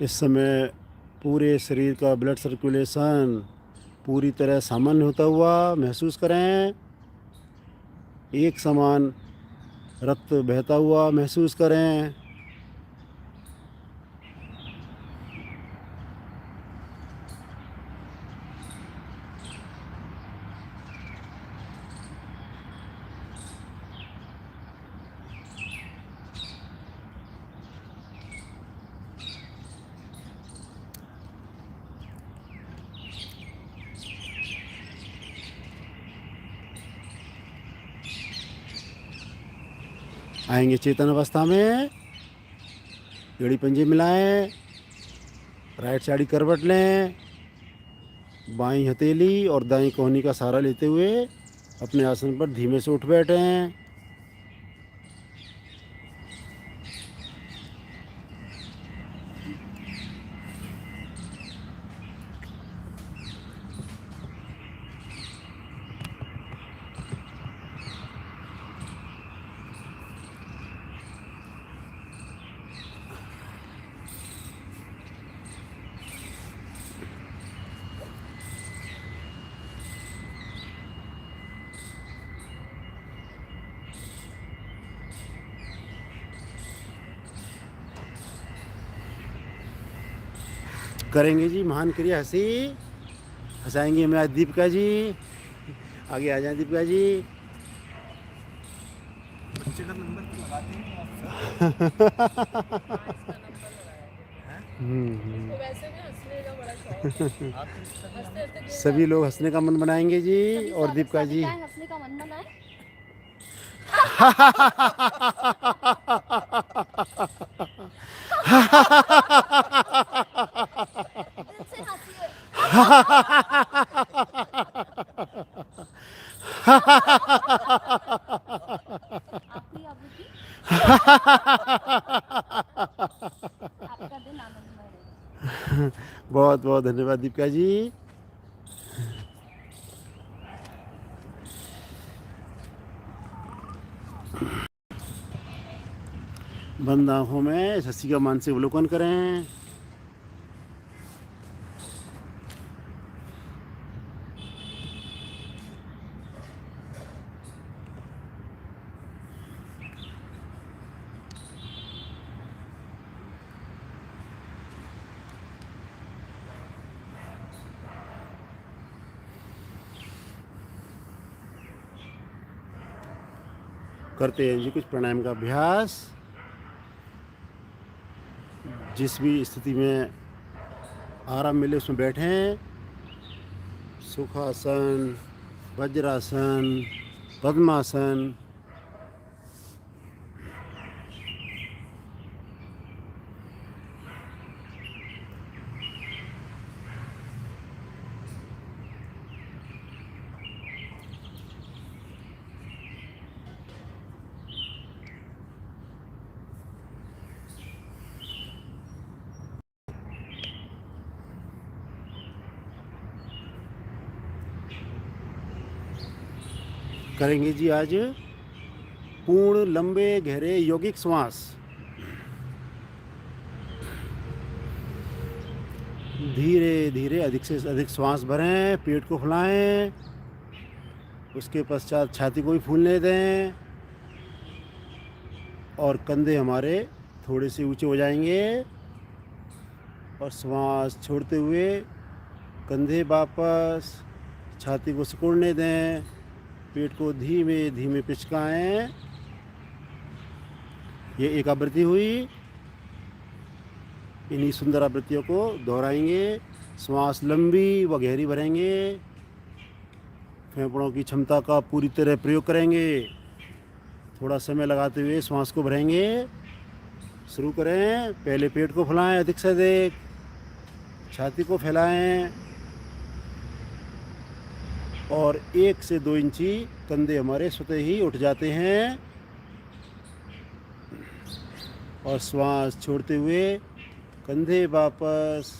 इस समय पूरे शरीर का ब्लड सर्कुलेशन पूरी तरह सामान्य होता हुआ महसूस करें। एक समान रक्त बहता हुआ महसूस करें। आएंगे चेतन अवस्था में, एड़ी पंजे मिलाएं, राइट साइड करवट लें, बाईं हथेली और दाईं कोहनी का सहारा लेते हुए अपने आसन पर धीमे से उठ बैठें। करेंगे जी महान क्रिया हंसी। हंसाएंगे हमें आज दीपिका जी। आगे आ जाए दीपिका जी। बच्चे का नंबर तो लगाते हैं इसको वैसे भी हंसने का बड़ा शौक है। आप इसका हंसते हंसते गिर सभी जाते लोग हंसने का मन बनाएंगे जी। और दीपिका जी हंसने का मन बनाए। दिल से हंसिए। आपकी आबूती आपका दिन आनंदमय रहे। बहुत बहुत धन्यवाद दीपिका जी। बंद आंखों में इस हंसी का मानसिक अवलोकन करें। करते हैं जी कुछ प्राणायाम का अभ्यास। जिस भी स्थिति में आराम मिले उसमें बैठें। सुखासन, वज्रासन, पद्मासन। करेंगे जी आज पूर्ण लंबे गहरे यौगिक श्वास। धीरे धीरे अधिक से अधिक श्वास भरें, पेट को फुलाएं, उसके पश्चात छाती को भी फूलने दें और कंधे हमारे थोड़े से ऊंचे हो जाएंगे और श्वास छोड़ते हुए कंधे वापस, छाती को सिकुड़ने दें, पेट को धीमे धीमे पिचकाएं। ये एक आवृत्ति हुई। इन्हीं सुंदर आवृत्तियों को दोहराएंगे। श्वास लंबी व गहरी भरेंगे। फेफड़ों की क्षमता का पूरी तरह प्रयोग करेंगे। थोड़ा समय लगाते हुए श्वास को भरेंगे। शुरू करें। पहले पेट को फुलाएं अधिक से अधिक, छाती को फैलाएं और 1 से 2 इंची कंधे हमारे स्वतः ही उठ जाते हैं और श्वास छोड़ते हुए कंधे वापस,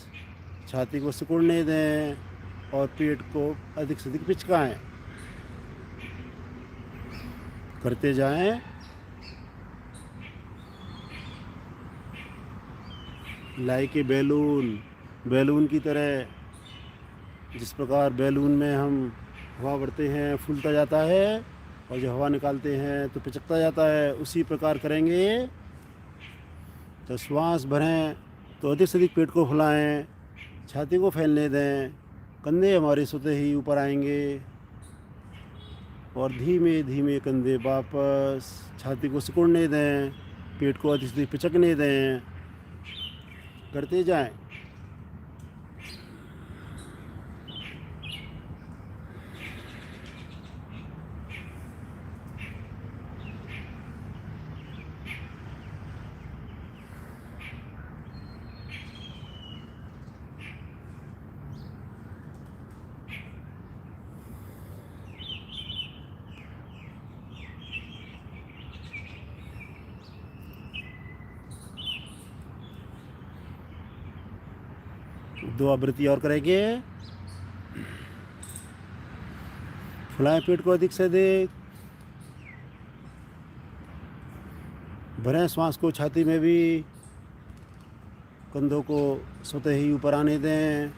छाती को सिकुड़ने दें और पेट को अधिक से अधिक पिचकाएं। करते जाएं। लाइक ए बैलून की तरह, जिस प्रकार बैलून में हम हवा भरते हैं फूलता जाता है और जब हवा निकालते हैं तो पिचकता जाता है, उसी प्रकार करेंगे। तो श्वास भरें तो अधिक से अधिक पेट को फुलाएं, छाती को फैलने दें, कंधे हमारे स्वतः ही ऊपर आएंगे और धीमे धीमे कंधे वापस, छाती को सिकुड़ने दें, पेट को अधिक से अधिक पिचकने दें। करते जाएं। दो आवृत्ति और करेंगे। फुलाएं पेट को अधिक से अधिक, भरें श्वास को छाती में भी, कंधों को स्वतः ही ऊपर आने दें।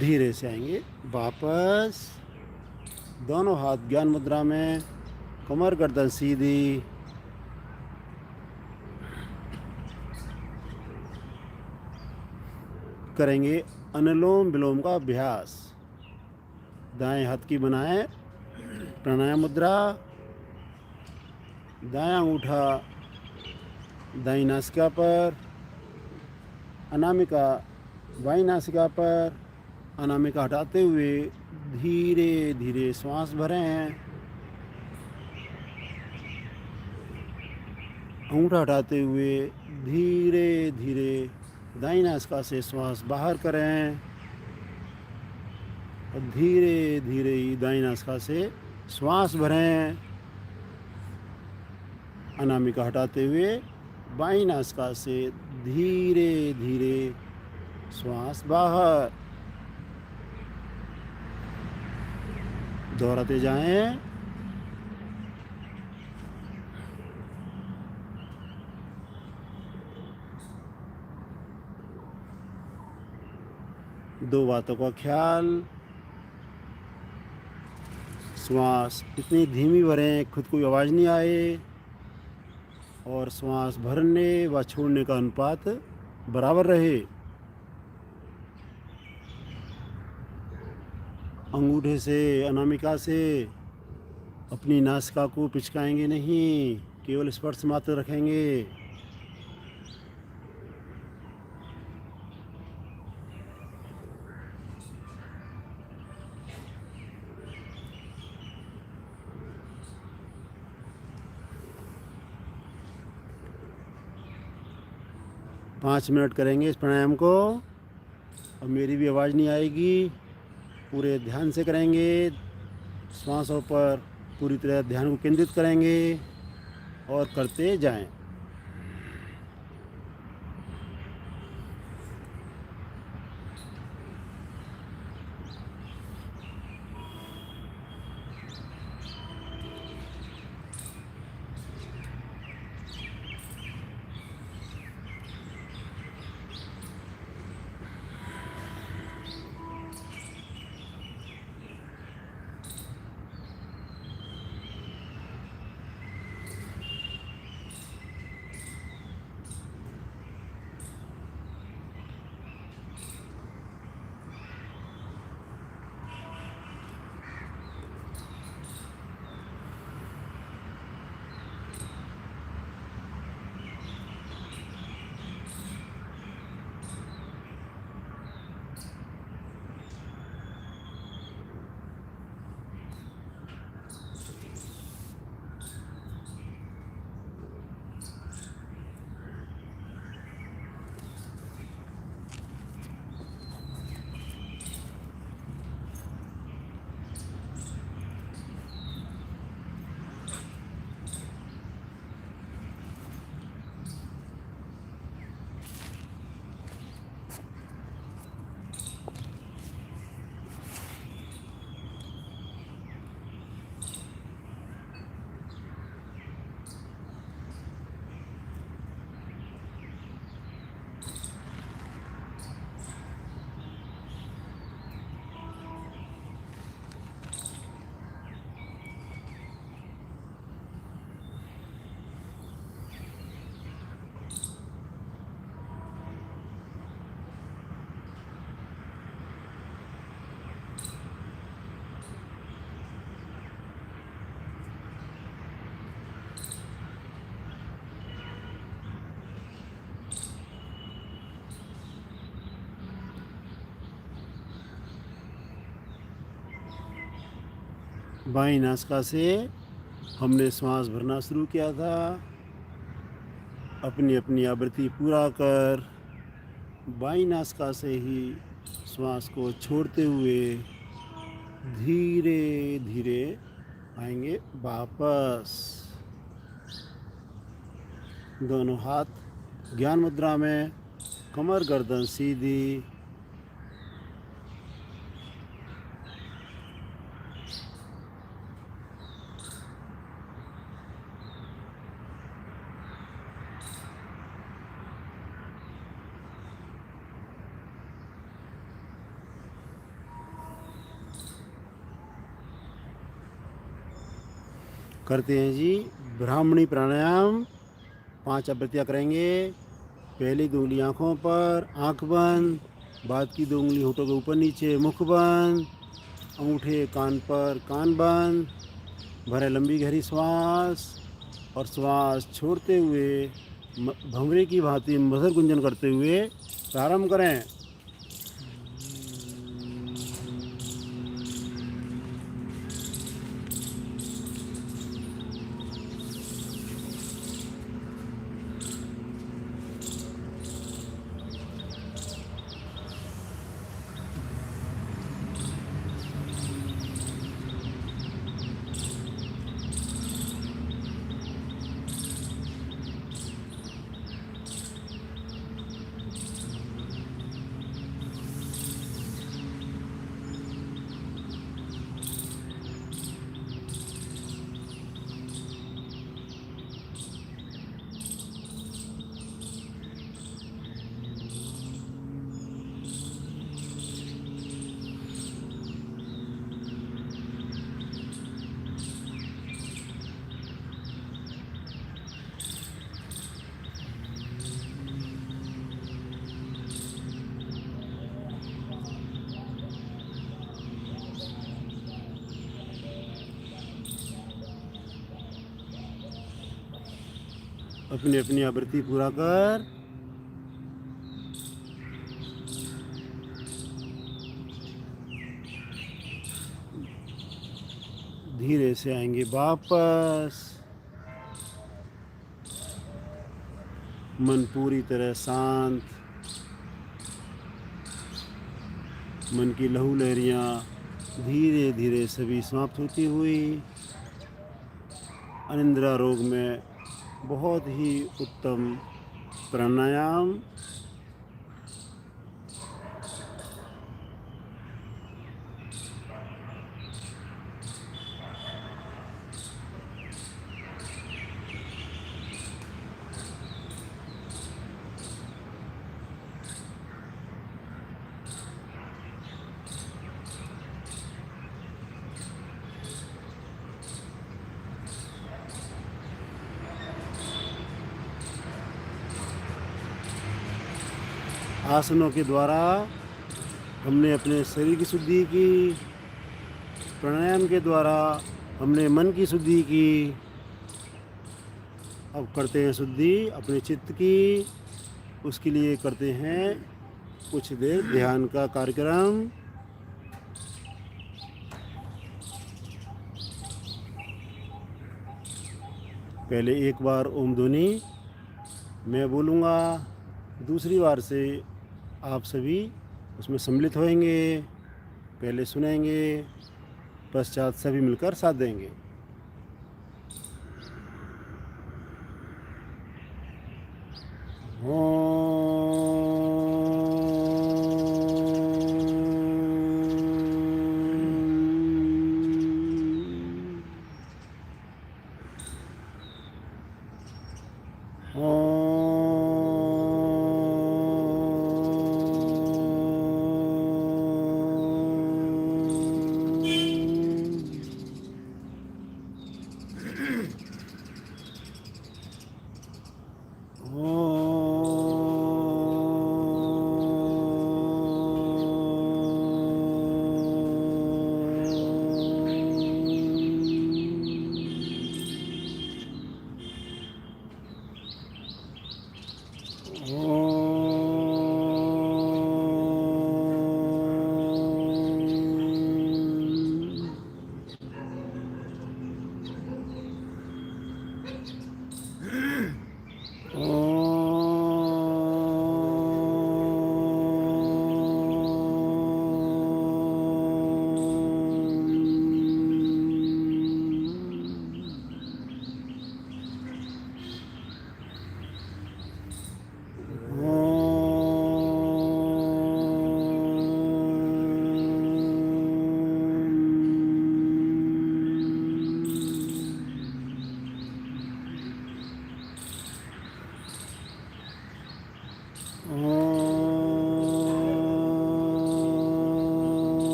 धीरे से आएंगे वापस। दोनों हाथ ज्ञान मुद्रा में, कमर गर्दन सीधी। करेंगे अनुलोम विलोम का अभ्यास। दाएं हाथ की बनाएं प्राणायाम मुद्रा। दायां अंगूठा दाईं नासिका पर, अनामिका बाईं नासिका पर। अनामिका हटाते हुए धीरे धीरे श्वास भरें। अंगूठा हटाते हुए धीरे धीरे दाईं नासिका से श्वास बाहर करें और धीरे धीरे ही दाईं नासिका से श्वास भरें। अनामिका हटाते हुए बाईं नासिका से धीरे धीरे श्वास बाहर। दोहराते जाएं। दो बातों का ख्याल। श्वास इतनी धीमी भरें खुद को आवाज़ नहीं आए और श्वास भरने व छोड़ने का अनुपात बराबर रहे। अंगूठे से, अनामिका से अपनी नासिका को पिचकाएंगे नहीं, केवल स्पर्श मात्र रखेंगे। पाँच मिनट करेंगे इस प्राणायाम को और मेरी भी आवाज़ नहीं आएगी। पूरे ध्यान से करेंगे। श्वासों पर पूरी तरह ध्यान को केंद्रित करेंगे और करते जाएं। बाईं नासिका से हमने श्वास भरना शुरू किया था। अपनी अपनी आवृत्ति पूरा कर बाईं नासिका से ही श्वास को छोड़ते हुए धीरे धीरे आएंगे वापस। दोनों हाथ ज्ञान मुद्रा में, कमर गर्दन सीधी। करते हैं जी ब्राह्मणी प्राणायाम। 5 आवृत्तियाँ करेंगे। पहली 2 उंगली आँखों पर, आँख बंद। बाद की 2 उंगली होठों के ऊपर नीचे, मुख बंद। अंगूठे कान पर, कान बंद। भरे लंबी गहरी श्वास और श्वास छोड़ते हुए भंवरे की भांति मधुर गुंजन करते हुए प्रारंभ करें। अपनी अपनी आवृत्ति पूरा कर धीरे से आएंगे वापस। मन पूरी तरह शांत, मन की लहू लहरियाँ धीरे धीरे सभी समाप्त होती हुई अनिद्रा रोग में बहुत ही उत्तम प्राणायाम। आसनों के द्वारा हमने अपने शरीर की शुद्धि की, प्राणायाम के द्वारा हमने मन की शुद्धि की। अब करते हैं शुद्धि अपने चित्त की। उसके लिए करते हैं कुछ देर ध्यान का कार्यक्रम। पहले एक बार ओम ध्वनि मैं बोलूँगा, दूसरी बार से आप सभी उसमें सम्मिलित होंगे। पहले सुनेंगे, पश्चात सभी मिलकर साथ देंगे।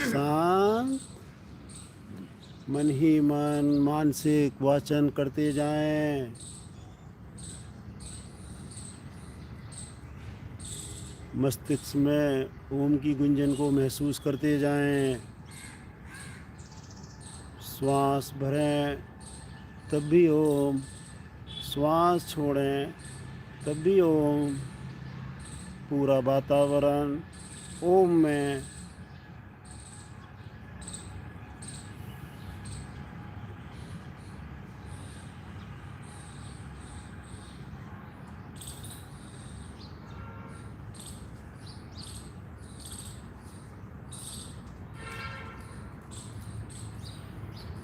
शांत मन ही मन मानसिक वाचन करते जाएं। मस्तिष्क में ओम की गुंजन को महसूस करते जाएं। श्वास भरें तब भी ओम, श्वास छोड़ें तब भी ओम। पूरा वातावरण ओम में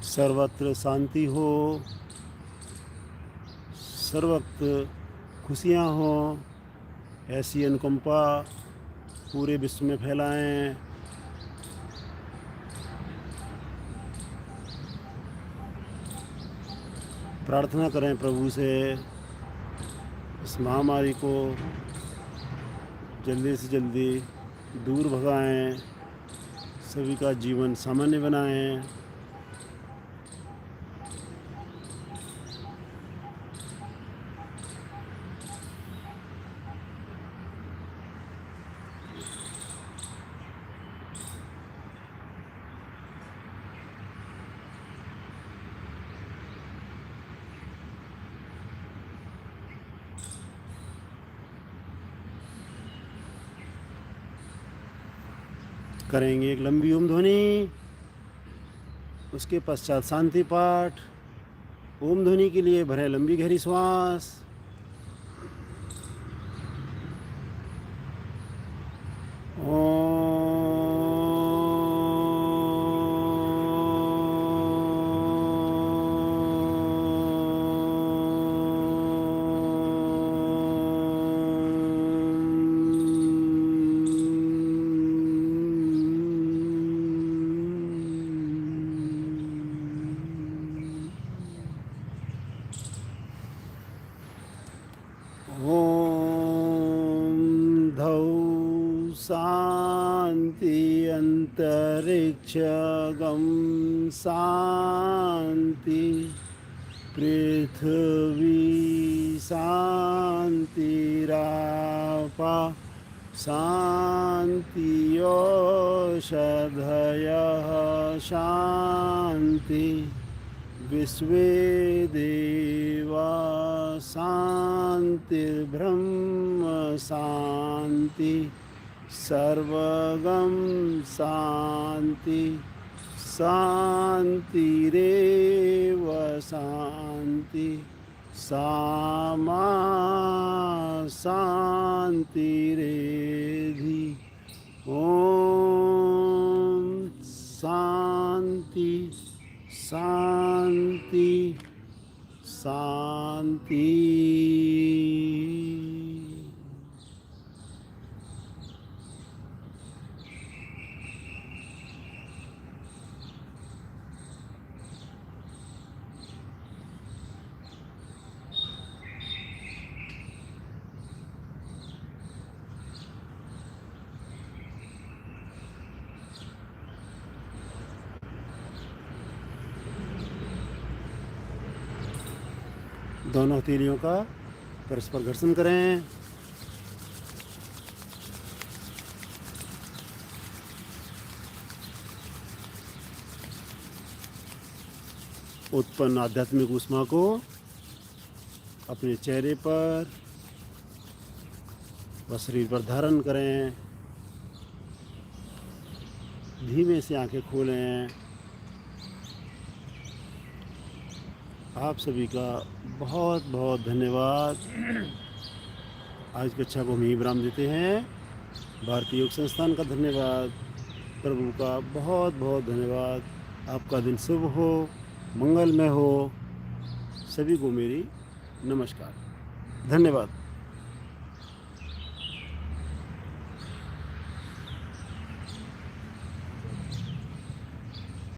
सर्वत्र शांति हो, सर्वक्त खुशियाँ हो, ऐसी अनुकंपा पूरे विश्व में फैलाएं। प्रार्थना करें प्रभु से इस महामारी को जल्दी से जल्दी दूर भगाएं, सभी का जीवन सामान्य बनाएं। करेंगे एक लंबी ओम ध्वनि, उसके पश्चात शांति पाठ। ओम ध्वनि के लिए भरें लंबी गहरी श्वास। शांति अंतरिक्षगम शांति पृथ्वी शांतिरापा शांति औषधयः शांति विश्वे देवा शांतिर्ब्रह्म शांति सर्वगम शांति शांतिरेव शांति सामा शांतिरेधि। ओम शांति शांति शांति। दोनों हथेलियों का परस्पर घर्षण करें। उत्पन्न आध्यात्मिक ऊष्मा को अपने चेहरे पर व शरीर पर धारण करें। धीमे से आंखें खोलें। आप सभी का बहुत बहुत धन्यवाद। आज की कक्षा को हम यहीं विराम देते हैं। भारतीय योग संस्थान का धन्यवाद। प्रभु का बहुत बहुत धन्यवाद। आपका दिन शुभ हो, मंगलमय हो। सभी को मेरी नमस्कार, धन्यवाद।